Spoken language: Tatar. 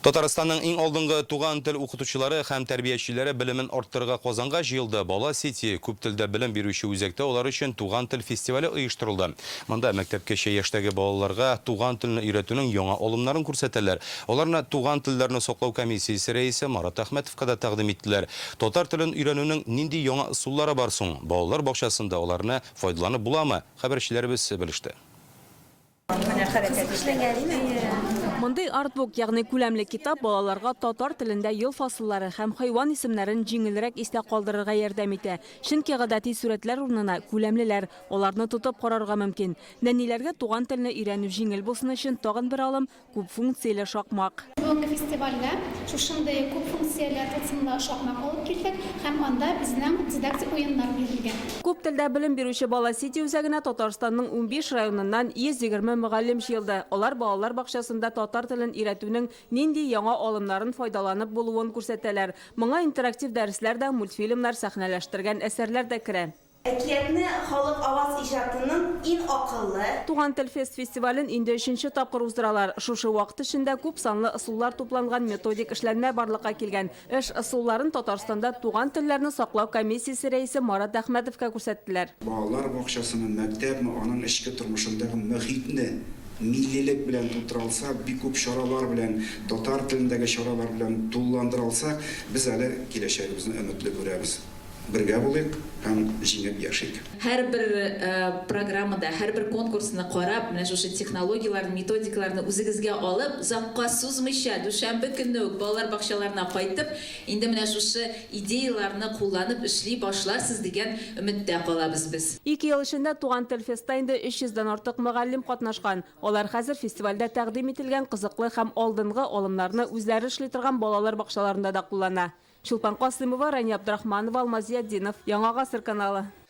Татарстанның иң алдынгы туган тел укытучылары һәм тәрбиячеләре белемен арттырырга Казанга җыелды. Бала Сити күп телдә белем бирүче үзәктә олар өчен туган тел фестивале оештырылды. Монда мәктәпкәчә яшьтәге балаларга туган телне өйрәтүнең яңа алымнарын күрсәтәләр. Аларны туган телләрне саклау комиссиясе рәисе Марат Әхмәтовка да тәкъдим иттеләр. Татар телен өйрәнүнең нинди яңа ысуллары бар соң? Балалар бакчасында аларны файдаланып буламы? Хәбәрчеләребез белеште. Мондый артбук, ягъни күләмле китап балаларга татар телендә ел фасыллары һәм хайван исемнәрен җиңелрәк истә калдырырга ярдәм итә. Чөнки гадәти сурәтләр урынына күләмлеләр, аларны тотып карарга мөмкин. Нәниләргә туган телне өйрәнү җиңел булсын өчен тагын бер алым күп функцияле шакмак. Бүгенге фестивальгә шушындый күп функцияле тылсымлы шакмак алып килдек һәм анда безнең дидактик уеннар бирелгән. Күп телдә белем бирүче Бала Сити үзәгенә Татарстанның 15 районыннан 120 мөгаллим җыелды. Алар балалар бакчасында татар телен өйрәтүнең нинди яңа алымнарын файдаланып булуын күрсәтәләр. Моңа интерактив дәресләр дә, мультфильмнар сәхнәләштергән әсәрләр дә керә. Әкиятне халык аваз иҗатының иң акыллы. Туган тел фестивален инде 3нче тапкыр уздыралар. Шушы вакыт эчендә күп санлы ысуллар тупланган методик эшләнмә барлыкка килгән. Эш ысулларын Татарстанда туган телләрне саклау комиссиясе рәисе Марат Әхмәтовка күрсәттеләр. Балалар бакчасының мәктәпме, аның эчке тормышындагы мөхитне миллилек белән тутырылса, бик күп чаралар белән, татар телендәге чаралар белән тулыландырылса, без әле киләчәгебезне өметле күрәбез. Бергә булыйк һәм җиңеп яшик. Һәрбер программада, һәрбер конкурсны карап, менә шушы технологияларны, методикаларны үзегезгә алып, закка сузмыйча, дүшәмбе көнне үк балалар бакчаларына кайтып, инде менә шушы идеяларны кулланып эшли башларсыз дигән өметтә калабыз без. 2 ел эчендә туган тел фестында инде 300 артык мөгаллим катнашкан. Алар хәзер фестивальдә тәкъдим ителгән кызыклы һәм алдынгы алымнарны үзләре эшли торган балалар бакчаларында да куллана. Чулпан Касымова, Рани Абдрахманова, Алмазия Динов, Яңа гасыр каналы.